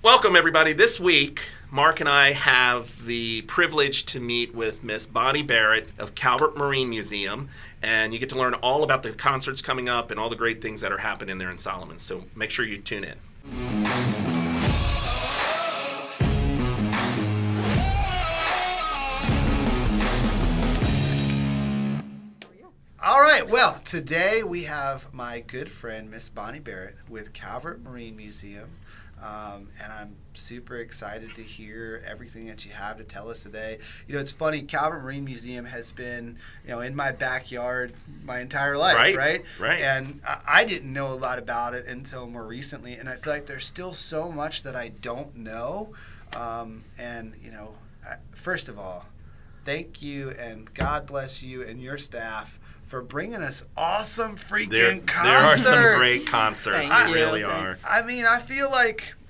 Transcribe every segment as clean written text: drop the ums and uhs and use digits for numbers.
Welcome, everybody. This week, Mark and I have the privilege to meet with Miss Bonnie Barrett of Calvert Marine Museum, and you get to learn all about the concerts coming up and all the great things that are happening there in Solomon. So make sure you tune in. All right, well, today we have my good friend, Miss Bonnie Barrett with Calvert Marine Museum. And I'm super excited to hear everything that you have to tell us today. You know, it's funny, Calvert Marine Museum has been, in my backyard my entire life, right? And I didn't know a lot about it until more recently, and I feel like there's still so much that I don't know. First of all, thank you, and God bless you and your staff for bringing us awesome freaking concerts. There are some great concerts. There really are. I mean, I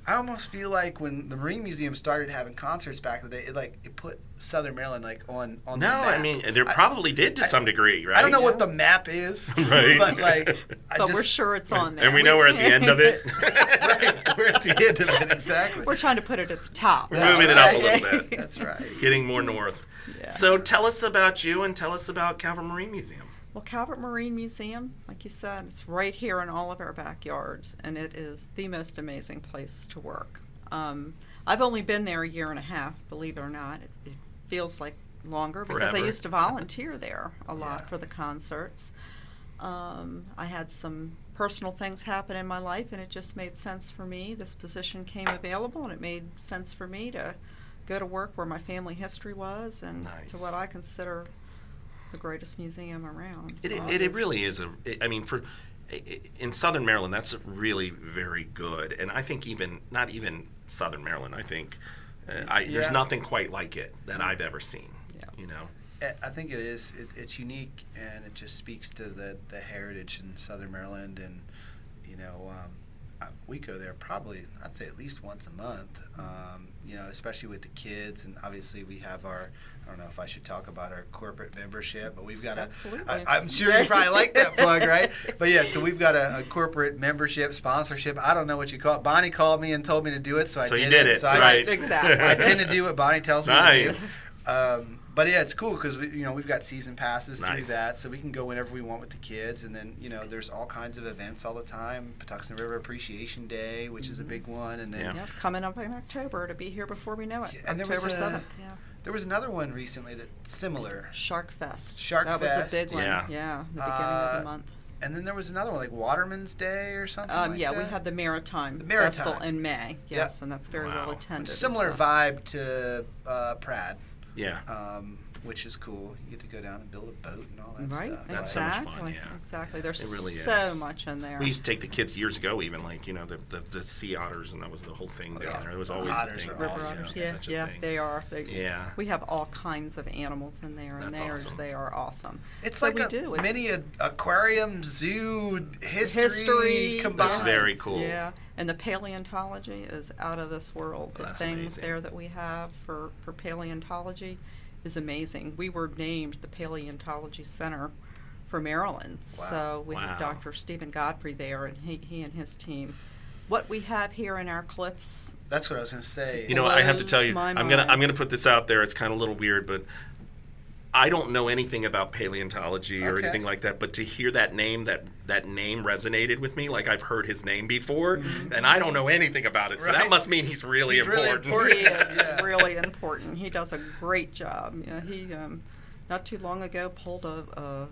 almost feel like when the Marine Museum started having concerts back in the day, it put Southern Maryland on the map. I mean, there probably did to some degree, right? I don't know what the map is, right? But we're sure it's on there. And we know we're at the end of it. Right, we're at the end of it, exactly. We're trying to put it at the top. We're moving it up a little bit. That's right. Getting more north. Yeah. So tell us about you and tell us about Calvert Marine Museum. Well, Calvert Marine Museum, like you said, it's right here in all of our backyards, and it is the most amazing place to work. I've only been there a year and a half, believe it or not. It feels like longer because I used to volunteer there a lot for the concerts. I had some personal things happen in my life, and it just made sense for me. This position came available, and it made sense for me to go to work where my family history was and to what I consider the greatest museum around. It really is in Southern Maryland, that's really very good, and I think not even Southern Maryland. I think there's nothing quite like it that I've ever seen. Yeah. I think it is. It's unique, and it just speaks to the heritage in Southern Maryland, and we go there probably, I'd say, at least once a month. Especially with the kids, and obviously we have our. I don't know if I should talk about our corporate membership, but we've got I'm sure you probably like that plug, right? But yeah, so we've got a corporate membership, sponsorship. I don't know what you call it. Bonnie called me and told me to do it, so I did it. So you did it, right. Exactly. I tend to do what Bonnie tells me to do. But yeah, it's cool because we've got season passes through that, so we can go whenever we want with the kids. And then there's all kinds of events all the time. Patuxent River Appreciation Day, which is a big one, and then coming up in October to be here before we know it. And October 7th. Yeah. There was another one recently that's similar. Shark Fest. That was a big one. Yeah, the beginning of the month. And then there was another one, like Waterman's Day or something like that? We had the Maritime Festival in May, and that's very well attended. Similar vibe to Prad. Yeah. Which is cool. You get to go down and build a boat and all that stuff. Right, that's so much fun, Exactly. There's really so much in there. We used to take the kids years ago, even the sea otters, and that was the whole thing down there. It was always the thing. River otters. They are. We have all kinds of animals in there, and they are awesome. It's like a mini aquarium, zoo, history combined. That's very cool. Yeah. And the paleontology is out of this world. The things there that we have for paleontology is amazing. We were named the Paleontology Center for Maryland. Wow. So we have Dr. Stephen Godfrey there, and he and his team. What we have here in our cliffs. That's what I was going to say. I have to tell you, I'm gonna put this out there. It's kind of a little weird, but I don't know anything about paleontology or anything like that, but to hear that name resonated with me, like I've heard his name before, and I don't know anything about it, so that must mean he's really important. He is really important. He does a great job. He not too long ago pulled a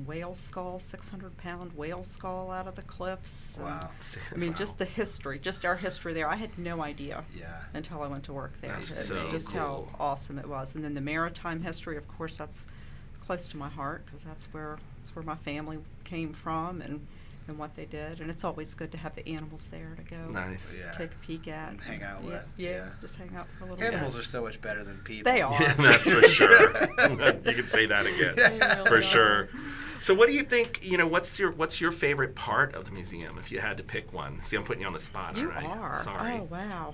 whale skull, 600-pound whale skull out of the cliffs. Wow. Just the history, just our history there. I had no idea until I went to work there. That's how awesome it was. And then the maritime history, of course, that's close to my heart because that's where my family came from and what they did. And it's always good to have the animals there to go take a peek at. And hang out with. Yeah, just hang out for a little bit. Animals are so much better than people. They are. Yeah, that's for sure. You can say that again. For sure. So what do you think, what's your favorite part of the museum if you had to pick one? See, I'm putting you on the spot, You all right? are. Sorry. Oh, wow.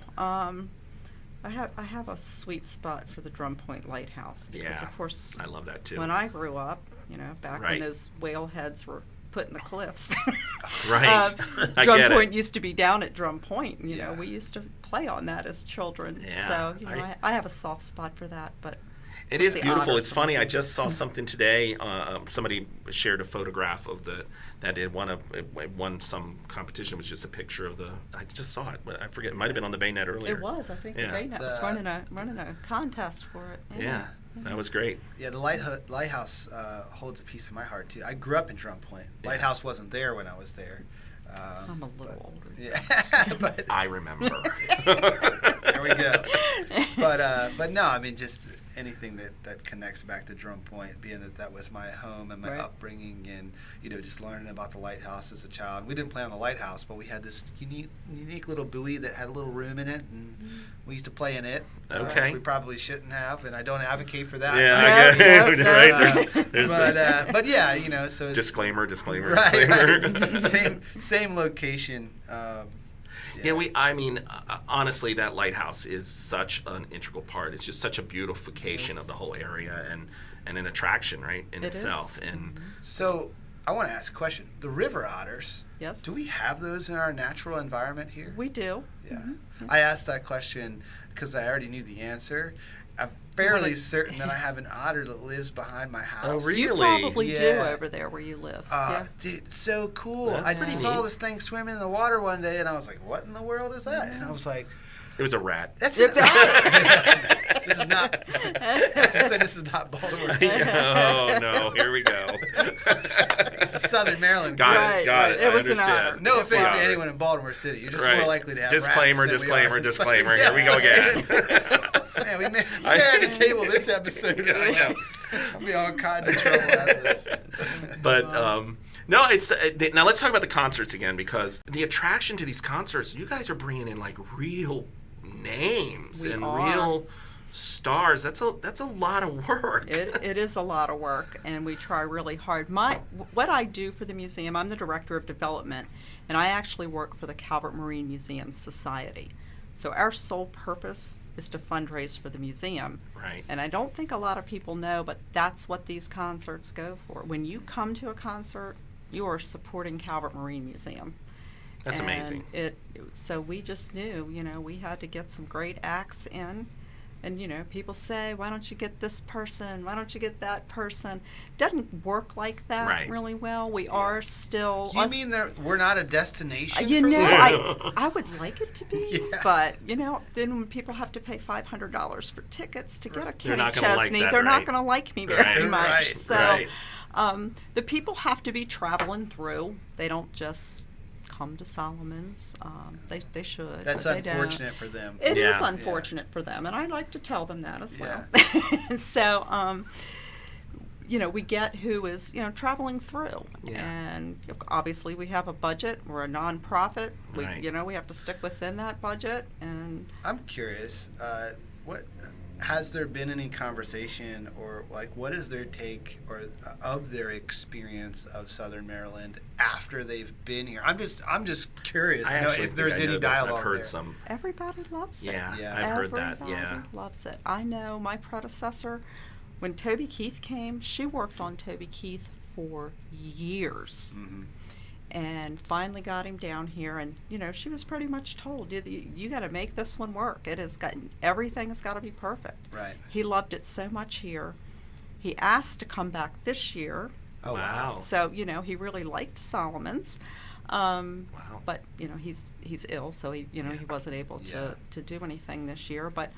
I have a sweet spot for the Drum Point Lighthouse because, of course, I love that too. When I grew up, back when those whale heads were put in the cliffs. Right. I Drum get Point it. used to be down at Drum Point. You know, Yeah. we used to play on that as children. Yeah, So, you know, I have a soft spot for that. But It is the beautiful. honor It's funny. I something. just saw something today. Somebody shared a photograph of that it won some competition. It was just a picture of the. I just saw it, but I forget. It might have been on the Baynet earlier. It was. I think Yeah. the Baynet was running a contest for it. Yeah, that was great. Yeah, the lighthouse holds a piece of my heart too. I grew up in Drum Point. Yeah. Lighthouse wasn't there when I was there. I'm a little older. Yeah, but I remember. there we go. But no, I mean, just anything that connects back to Drum Point, being that was my home and my Right. upbringing, and just learning about the lighthouse as a child. We didn't play on the lighthouse, but we had this unique little buoy that had a little room in it, and we used to play in it. Okay. Which we probably shouldn't have, and I don't advocate for that. Yeah, No, I get no, right. There's But yeah, so it's, disclaimer. right. Same location. Yeah, honestly, that lighthouse is such an integral part. It's just such a beautification of the whole area and an attraction, right, in It itself. is. And So I want to ask a question. The river otters, Yes. do we have those in our natural environment here? We do. Yeah. I asked that question because I already knew the answer. I'm fairly certain that I have an otter that lives behind my house. Oh, really? You probably do Yeah. over there where you live. Dude, so cool. That's I pretty saw neat. this thing swimming in the water one day, and I was like, what in the world is that? And I was like, it was a rat. that's it. This is not, I just said this is not Baltimore City. Oh no! Here we go. This is Southern Maryland. Got Right, it. Got right. it. It I was an understand. otter. No It's offense Otter. to anyone in Baltimore City. You're just Right. more likely to have Disclaimer, rats than we are. disclaimer. Yeah. Here we go again. Man, we made a table this episode. I know. I'll be all kinds of trouble after this. But no, it's now let's talk about the concerts again, because the attraction to these concerts, you guys are bringing in like real names We and are. real stars. That's a lot of work. It is a lot of work, and we try really hard. What I do for the museum, I'm the director of development, and I actually work for the Calvert Marine Museum Society. So our sole purpose is to fundraise for the museum. Right. And I don't think a lot of people know, but that's what these concerts go for. When you come to a concert, you are supporting Calvert Marine Museum. That's And amazing. So we just knew, we had to get some great acts in. And, people say, why don't you get this person? Why don't you get that person? Doesn't work like that Right. really well. We are still... You mean we're not a destination? You for know, them? I would like it to be, Yeah. but, then when people have to pay $500 for tickets to get a They're Kenny not gonna like Chesney, that, they're right? not going to like me very Right, much. right, So right. the people have to be traveling through. They don't just come to Solomon's. They should. That's but they don't. unfortunate for them. It is Yeah. unfortunate for them, and I like to tell them that as well. Yeah. So, we get who is, traveling through. Yeah. And obviously we have a budget. We're a nonprofit. We, Right. we have to stick within that budget. And I'm curious. What has there been any conversation, or what is their take or of their experience of Southern Maryland after they've been here? I'm just curious I to know actually if think there's I know any this. dialogue I've heard there. some. everybody loves it. Yeah, Yeah. I've heard that. Everybody Yeah. loves it. I know my predecessor, when Toby Keith came, she worked on Toby Keith for years. Mhm. And finally got him down here, and she was pretty much told, you got to make this one work. Everything's got to be perfect. Right. He loved it so much here. He asked to come back this year, Oh Wow. wow. so he really liked Solomon's. But he's ill, so he wasn't able to do anything this year. But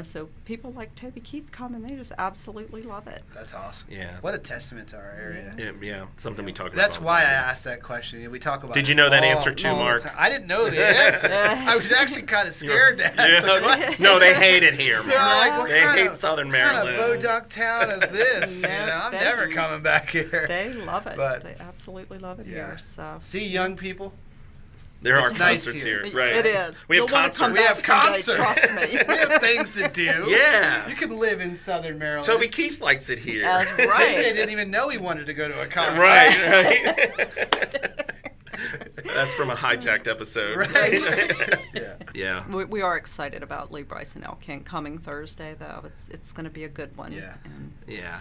so people like Toby Keith come, and they just absolutely love it. That's awesome. Yeah. What a testament to our area. Yeah, something we talk about. That's all the why I time. asked that question. We talk about. Did it you know that all- answer too, all the Mark? time. I didn't know the answer. I was actually kind of scared to ask the Yeah. question. No, they hate it here, They're Mark. like, what They kind hate of, Southern What kind of Maryland. Bodunk town is this? No, I'm they- never coming back here. They love it. But- They absolutely love it Yeah. here. So See, young people, There are It's nice concerts here. here. Right. it is. We have You'll wanna concerts. come we back have someday, concerts. Trust me. We have things to do. Yeah. You can live in Southern Maryland. Toby Keith likes it here. That's JJ right. didn't even know he wanted to go to a concert. Right. That's from a hijacked episode. Right. Yeah. Yeah. We are excited about Lee Bryson Elking coming Thursday, though. It's going to be a good one. Yeah. And Yeah.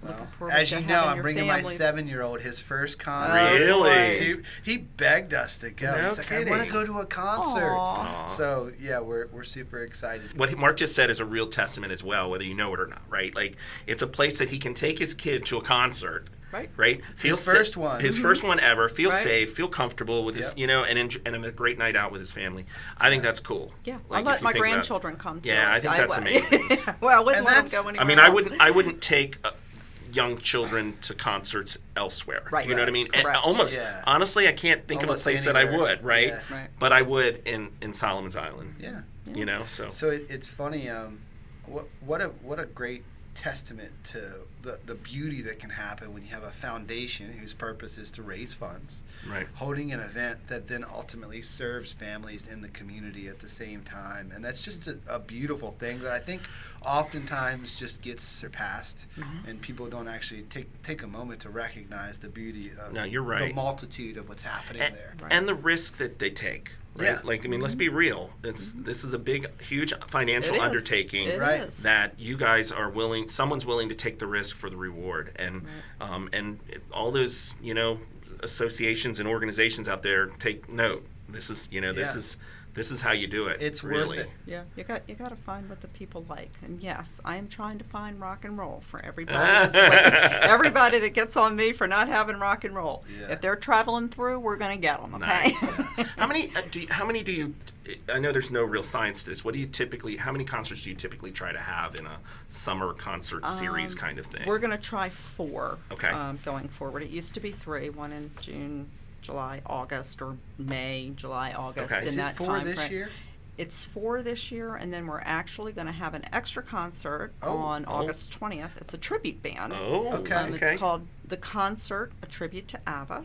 Looking forward as to you know, having I'm your bringing my family. 7-year-old his first concert. Really? He begged us to go. No He's like, kidding. I want to go to a concert. Aw. So yeah, we're super excited. What Mark just said is a real testament as well, whether you know it or not, right? Like, it's a place that he can take his kid to a concert. Right? His first one. His first one ever. Feel Right. safe, feel comfortable with his, and have a great night out with his family. I think that's cool. Yeah, Like, I if let you my think about- grandchildren come to Yeah, it. I think that's amazing. Well, I wouldn't And let them that's- go anywhere I mean, else. I wouldn't take young children to concerts elsewhere. Right. You know what I mean? And Correct. almost, Yeah. honestly, I can't think Almost of a place that I anywhere. would, right? Yeah. Right. But I would in Solomon's Island. Yeah. You know, so. So it's funny. What a great testament to the beauty that can happen when you have a foundation whose purpose is to raise funds, Right. holding an event that then ultimately serves families in the community at the same time. And that's just a beautiful thing that I think oftentimes just gets surpassed, and people don't actually take a moment to recognize the beauty of No, you're right. the multitude of what's happening there. And the risk that they take. Right? Yeah. Like, I mean, let's be real. This is a huge financial It is. undertaking It Right. is. that you guys are someone's willing to take the risk for the reward. And all those, associations and organizations out there, take note. This is, this is how you do it. It's really. worth it. Yeah, you got to find what the people like, and yes, I am trying to find rock and roll for everybody. Everybody that gets on me for not having rock and roll. Yeah. If they're traveling through, we're gonna get them. Okay. Nice. How many do you? I know there's no real science to this. How many concerts do you typically try to have in a summer concert series kind of thing? We're gonna try 4. Okay. Going forward, it used to be 3. One in June, July, August, or May, July, August. Okay. In Is it that 4 time this frame. year? It's 4 this year, and then we're actually going to have an extra concert on August 20th. It's a tribute band. Oh, Okay. It's called The Concert, a tribute to ABBA.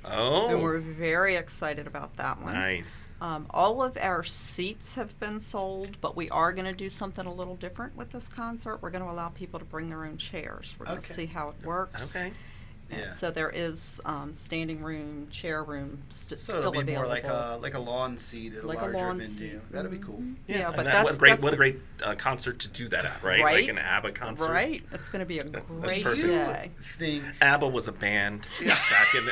Oh, And we're very excited about that one. nice. All of our seats have been sold, but we are going to do something a little different with this concert. We're going to allow people to bring their own chairs. We're going to Okay. see how it works. Okay. And Yeah. so there is standing room, chair room So still it'll be available. more like a lawn seat at Like a a larger lawn venue. seat. That'd be cool. Yeah, And but that, that's what a great concert to do that at, right? Like Right. an ABBA concert. Right. It's going to be a great perfect. day. Think ABBA was a band Yeah. back in the.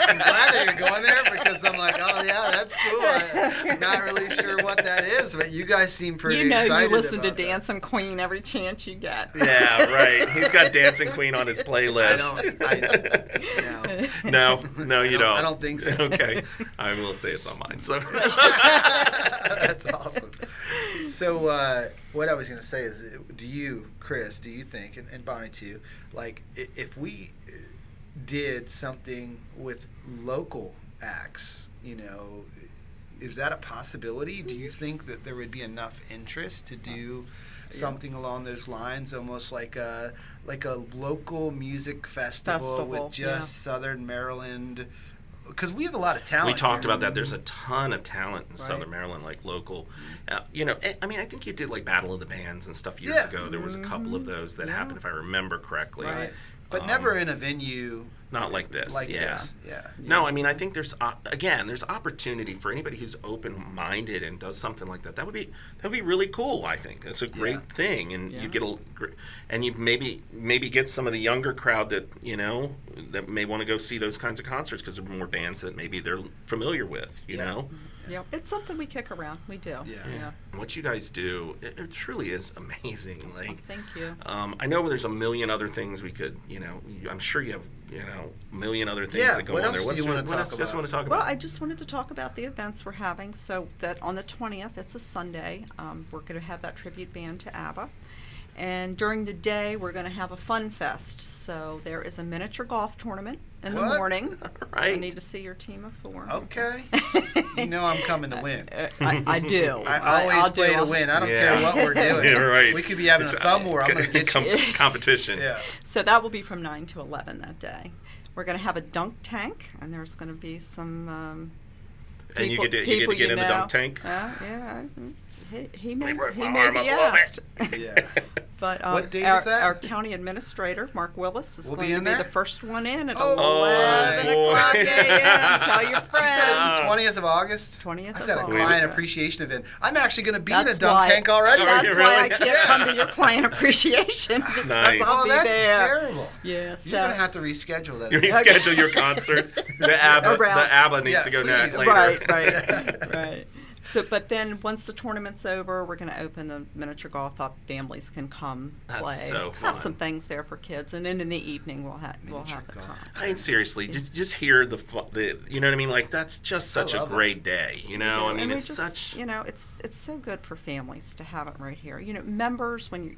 I'm glad that you're going there because I'm like, oh yeah, that's cool. I'm not really sure what that is, but you guys seem pretty You know excited you listen to about that. Dancing Queen every chance you get. Yeah, right. He's got Dancing Queen on his I playlist. no. No, you don't. I don't think so. Okay, I will say it's on mine. So. That's awesome. So what I was going to say is, Chris, do you think, and Bonnie too, like if we did something with local acts, is that a possibility? Do you think that there would be enough interest to do something along those lines, almost like a local music festival with just Southern Maryland? Because we have a lot of talent. We talked here. about that. There's a ton of talent in Right. Southern Maryland, like local. I mean, I think you did like Battle of the Bands and stuff years Yeah. ago. There was a couple of those that happened, if I remember correctly. Right. But never in a venue Not like this. like yeah. this. Yeah. No, I mean, I think there's opportunity for anybody who's open-minded and does something like that. That would be really cool. I think it's a great thing, and you get and you maybe get some of the younger crowd that that may want to go see those kinds of concerts because there are more bands that maybe they're familiar with. You know. Yep. It's something we kick around. We do. Yeah. And what you guys do, it truly is amazing. Like, Thank you. I know there's a million other things we could, I'm sure you have, a million other things Yeah, that go what on else there. do you wanna talk else do you guys about? want to talk Well, about? I just wanted to talk about the events we're having. So that on the 20th, it's a Sunday. We're going to have that tribute band to ABBA. And during the day, we're going to have a fun fest. So there is a miniature golf tournament in the What? morning. Right. I need to see your team of 4. Okay. I'm coming to win. I do. I always I'll play do. to win. I don't Yeah. care what we're doing. Yeah, right. We could be having a thumb war. I'm going to get you. competition. Yeah. So that will be from 9 to 11 that day. We're going to have a dunk tank, and there's going to be some And you get to get in the dunk tank. Yeah. He may work my be arm up a little asked. Yeah. But what date is that? Our county administrator, Mark Willis, is We'll going be to in be there? the first one in at Oh, 11 boy. o'clock a.m. Tell your You said friends. it's the 20th of August? 20th I've of got a August. client appreciation event. I'm actually going to be in a That's dunk why- tank already. That's you why I really? can't come to your client appreciation because Nice. I'll Oh, be that's there. terrible. Yeah, so You're going to have to reschedule that. You reschedule your concert. The ABBA needs Yeah, to go please. later. right. So, but then once the tournament's over, we're going to open the miniature golf up. Families can come That's play. so Have fun. some things there for kids, and then in the evening we'll have Miniature the golf. concert. I mean, seriously, just hear the you know what I mean? Like, that's just such a love great day, you know? I mean, And we it's just, such... you know, it's so good for families to have it right here. You know, members, when you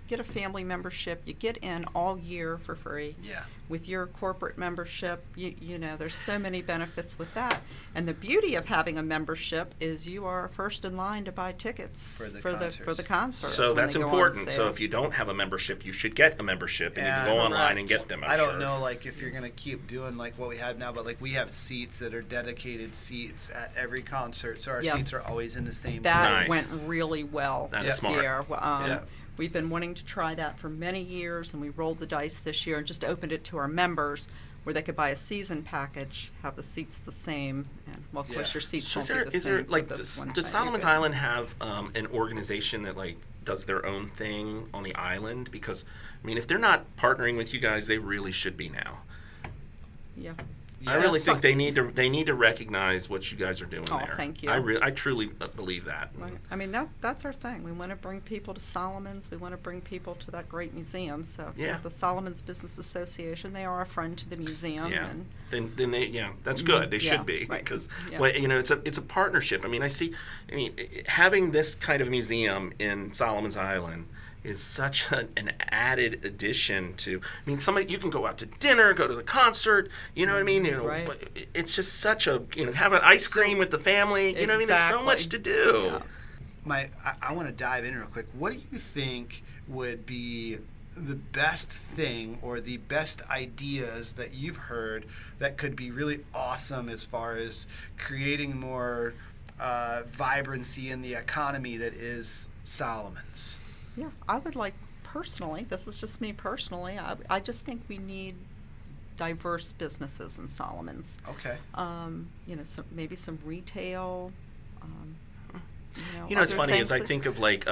get a family membership, you get in all year for free. Yeah. With your corporate membership, you know, there's so many benefits with that. And the beauty of having a membership is you are first in line to buy tickets For the concerts. So when that's they go on important. So sale. if you don't have a membership, you should get a membership, and you Yeah, can go online correct. and get them. I don't know, like, if you're going to keep doing, like, what we have now, but, like, we have seats that are dedicated seats at every concert, so our Yes. seats are always in the same That place. Nice. went really well That's this smart. year. Yeah. We've been wanting to try that for many years, and we rolled the dice this year and just opened it to our members where they could buy a season package, have the seats the same, and well, of course Yeah. your seats So won't is be the there same. like, for this one, does but Solomon's you could- Island have an organization that, like, does their own thing on the island? Because, I mean, if they're not partnering with you guys, they really should be now. Yeah. I really Yes. think they need to recognize what you guys are doing Oh, there. thank you. I truly believe that. Right. I mean, that's our thing. We want to bring people to Solomon's. We want to bring people to that great museum. So Yeah. the Solomon's Business Association, they are a friend to the museum. Yeah. And Then that's good. They Yeah, should be right. because Yeah. well, you know, it's a partnership. I mean, having this kind of museum in Solomon's Island is such an added addition to. I mean, you can go out to dinner, go to the concert. You know what I mean? You know, Right. but it's just such a have an ice cream with the family. You know what I mean? There's so Exactly. much to do. Yeah. I want to dive in real quick. What do you think would be the best thing or the best ideas that you've heard that could be really awesome as far as creating more vibrancy in the economy that is Solomon's? Yeah, I would like personally, this is just me personally, I just think we need diverse businesses in Solomon's. Okay. You know, maybe some retail. You know, it's other funny things is I that- think of like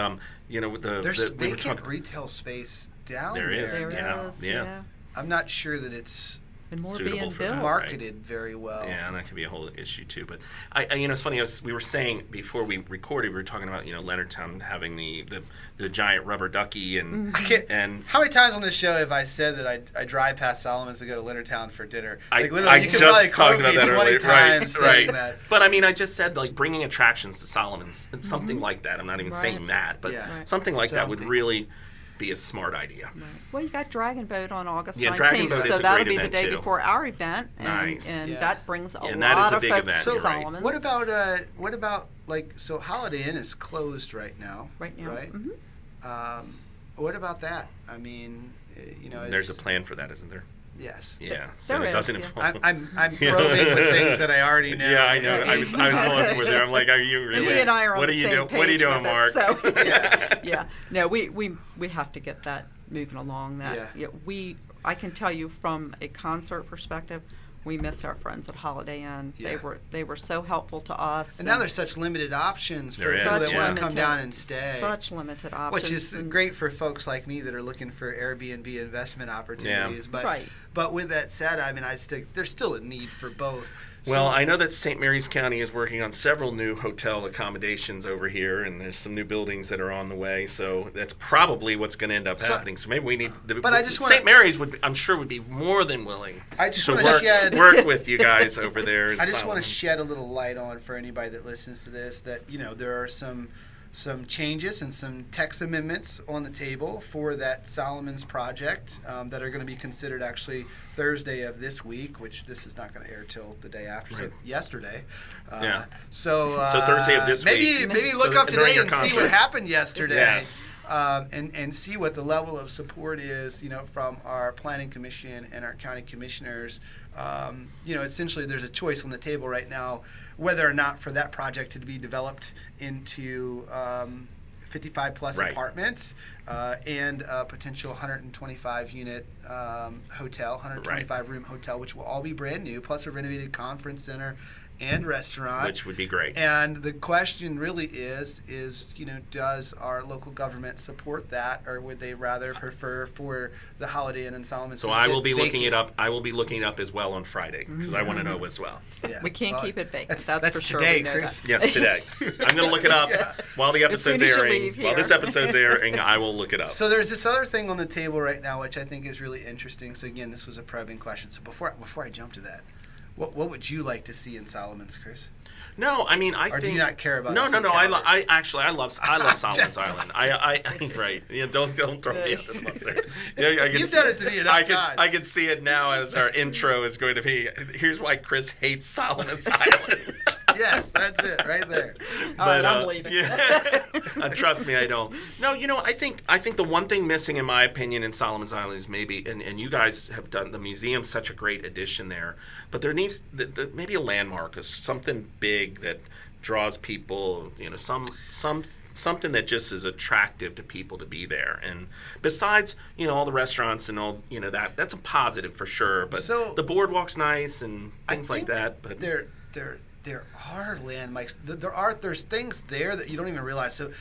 you know with There's we were vacant talking. retail space down There there. is, There yeah, is, yeah. I'm not sure that it's And more Suitable being for that. built. marketed very well. Yeah, and that could be a whole issue too. But you know, it's funny. We were saying before we recorded, we were talking about Leonardtown having the giant rubber ducky and I can't, and how many times on this show have I said that I drive past Solomon's to go to Leonardtown for dinner? I literally, you could just probably talked quote about me that 20 earlier. times Right, saying right. that. But I mean, I just said like bringing attractions to Solomon's. It's something like that. I'm not even Right. saying that, but Yeah. Right. something like that would Something. really be a smart idea. Right. Well, you got Dragon Boat on August Yeah, 19th, Dragon Boat is so a that'll great be the event, day too. before our event, and, Nice. and Yeah. that brings a And that is lot a of big folks event, to you're right. Solomon's. What about like so Holiday Inn is closed right now? Right now. Right. Mhm. What about that? I mean, There's a plan for that, isn't there? Yes. Yeah. So There it is, doesn't yeah. involve. I'm probing with things that I already know. Yeah, I know. I was going with there. I'm like, are you really? And he and I are on what the are you same doing? page What are you doing, with Mark? it, so, yeah. No, we have to get that moving along. Yeah. I can tell you from a concert perspective, we miss our friends at Holiday Inn. Yeah. They were so helpful to us. And now there's such limited options for There people is, that yeah. want to come down and stay. Such limited options. Which is and- great for folks like me that are looking for Airbnb investment opportunities. But Right. but with that said, I mean, there's still a need for both. Well, So- I know that St. Mary's County is working on several new hotel accommodations over here, and there's some new buildings that are on the way. So that's probably what's going to end up happening. So maybe we need. But I just wanna- St. Mary's I'm sure would be more than willing. I just to wanna shed- work with you guys over there. I just want to shed a little light on for anybody that listens to this that there are some changes and some text amendments on the table for that Solomon's project that are going to be considered actually Thursday of this week, which this is not going to air till the day after, so Right. yesterday. Yeah. So So Thursday of this maybe week. Maybe look So up during today your and see concert. what happened yesterday. Yes. and see what the level of support is, from our planning commission and our county commissioners. Essentially there's a choice on the table right now whether or not for that project to be developed into 55 plus apartments and a potential 125 unit hotel, 125 room hotel, which will all be brand new, plus a renovated conference center and restaurant, which would be great. And the question really is does our local government support that, or would they rather prefer for the Holiday Inn in Solomon? So I will be looking it up. I will be looking it up as well on Friday because I want to know as well. Yeah. We can't keep it vacant. That's for sure. Today, we know Chris. that. Yes, today. I'm going to look it up while the episode's airing. While this episode's airing, I will look it up. So there's this other thing on the table right now, which I think is really interesting. So again, this was a probing question. So before I jump to that, what would you like to see in Solomon's, Chris? No, I mean, I or think. Do you not care about? No. I love Solomon's Just Island. I right. Don't throw me under the bus there. You've done it to me enough times. I can see it now as our intro is going to be. Here's why Chris hates Solomon's Island. Yes, that's it right there. All right, I'm leaving. Yeah. Trust me, I don't. No, I think the one thing missing, in my opinion, in Solomon's Island is maybe, and you guys have done, the museum's such a great addition there, but there needs maybe a landmark, something big that draws people, something that just is attractive to people to be there. And besides, all the restaurants and all, that's a positive for sure. But so, the boardwalk's nice and things like that. But there are landmarks. There's things there that you don't even realize. So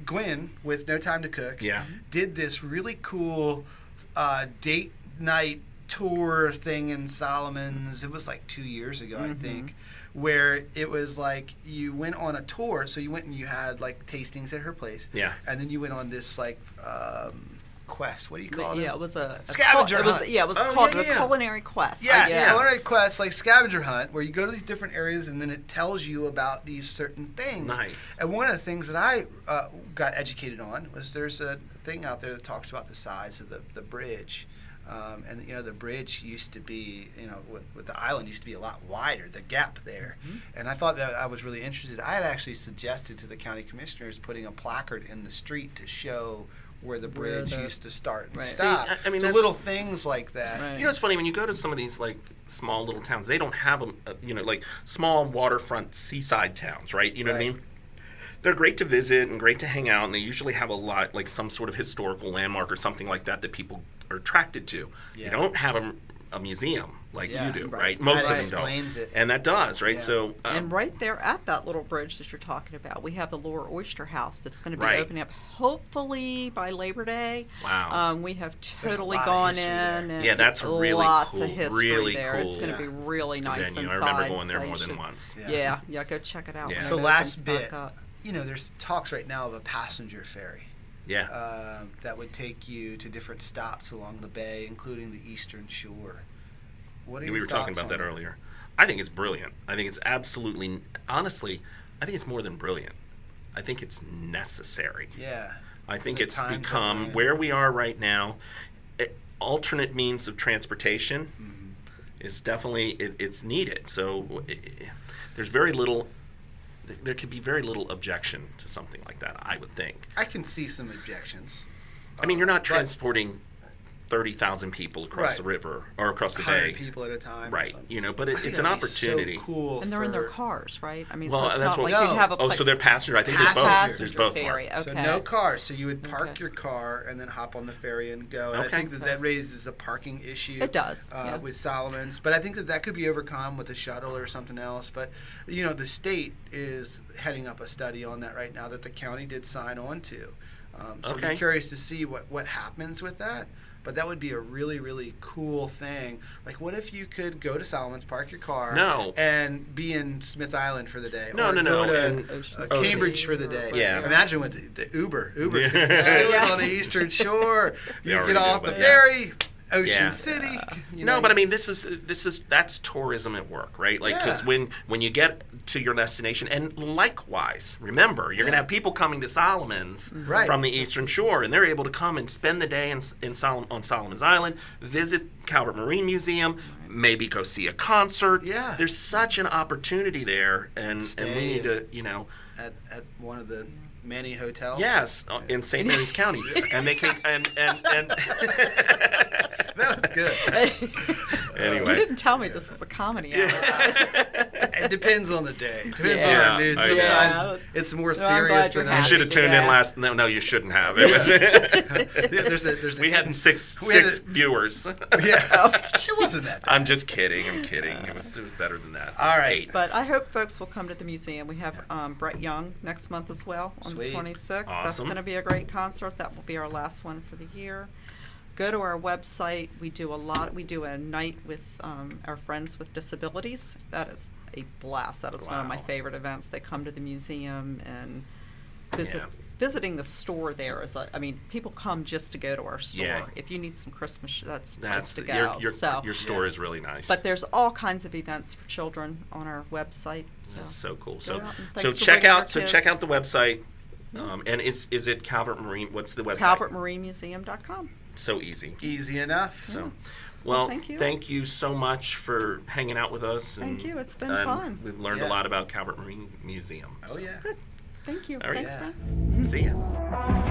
Gwen with No Time to Cook did this really cool date night tour thing in Solomon's. It was like 2 years ago, I think, where it was like you went on a tour. So you went and you had like tastings at her place. Yeah. And then you went on this like quest. What do you call it? Yeah, it was a scavenger hunt. It was called the culinary quest. Yeah, it's a culinary quest, like scavenger hunt, where you go to these different areas and then it tells you about these certain things. Nice. And one of the things that I got educated on was there's a thing out there that talks about the size of the bridge. And the bridge used to be, with the island used to be a lot wider, the gap there. And I thought that I was really interested. I had actually suggested to the county commissioners putting a placard in the street to show where the bridge used to start and stop. See, I mean, so little things like that. Right. It's funny when you go to some of these like small little towns, they don't have them. Like small waterfront seaside towns, right? You know what I mean? They're great to visit and great to hang out, and they usually have a lot, like some sort of historical landmark or something like that people are attracted to. Yeah. You don't have a museum like you do, right? Most of them don't. It. And that does, right? Yeah. So and right there at that little bridge that you're talking about, we have the Lower Oyster House that's going to be opening up hopefully by Labor Day. Wow. We have totally gone in. And that's really lots cool. of history really there. Cool. It's going to be really nice venue. inside. I remember going there more than once. Yeah, go check it out. Yeah. So last bit, there's talks right now of a passenger ferry. Yeah. That would take you to different stops along the bay, including the Eastern Shore. What are your we were thoughts talking about on that earlier. I think it's brilliant. I think it's absolutely, honestly, I think it's more than brilliant. I think it's necessary. Yeah. I think it's become where we are right now. Alternate means of transportation is definitely it's needed. So there's very little. There could be very little objection to something like that, I would think. I can see some objections. I mean, you're not transporting 30,000 people across the river or across the bay. 100 people at a time. Right. But it's an opportunity. So cool. And they're in their cars, right? I mean, well, so it's that's not what, like you'd have a so they're passengers. I think there's both. There's both. Ferry. Okay. So no cars. So you would park your car and then hop on the ferry and go. And I think that raises a parking issue. It does. With Solomon's. But I think that could be overcome with a shuttle or something else. But, the state is heading up a study on that right now that the county did sign on to. So I'm curious to see what happens with that. But that would be a really, really cool thing. Like, what if you could go to Solomon's, park your car, and be in Smith Island for the day? No. Go to Cambridge for the day. Yeah. Imagine with the Uber on the Eastern Shore. You get off the ferry. Ocean City. But I mean, that's tourism at work, right? Like, because when you get to your destination, and likewise, remember, you're going to have people coming to Solomon's from the Eastern Shore, and they're able to come and spend the day on Solomon's Island, visit Calvert Marine Museum, maybe go see a concert. Yeah. There's such an opportunity there, and we need to, at one of the many hotels? Yes, in St. Mary's County, and they came and that was good. Anyway, You didn't tell me this was a comedy hour. It depepends on the day. It depends on Yeah, our mood. I Sometimes know. it's more Well, I'm serious glad than you're you others. should have tuned in Yeah. last. No, you shouldn't have. It was. There's We had six had viewers. Yeah, it wasn't that bad. I'm just kidding. I'm kidding. It was better than that. All right. 8. But I hope folks will come to the museum. We have Brett Young next month as well on Sweet. the 26th. That's Awesome. going to be a great concert. That will be our last one for the year. Go to our website. We do a night with our friends with disabilities. That is a blast. That is one of my Wow. favorite events. They come to the museum and visit. Yeah. Visiting the store there is like, I mean, people come just to go to our store. Yeah. If you need some Christmas, that's the place That's to go. your store is really nice. But there's all kinds of events for children on our website. That's so cool. Go So out and so thanks for check bringing your out kids. the website. And is it Calvert Marine? What's the website? CalvertMarineMuseum.com. So easy. Easy enough. So, Well, well, thank you. so much for hanging out with us. Thank you. It's been and fun. We've learned Yeah. a lot about Calvert Marine Museum. Oh yeah. Good. Thank you. All right. Thanks, Yeah. Ben. See ya.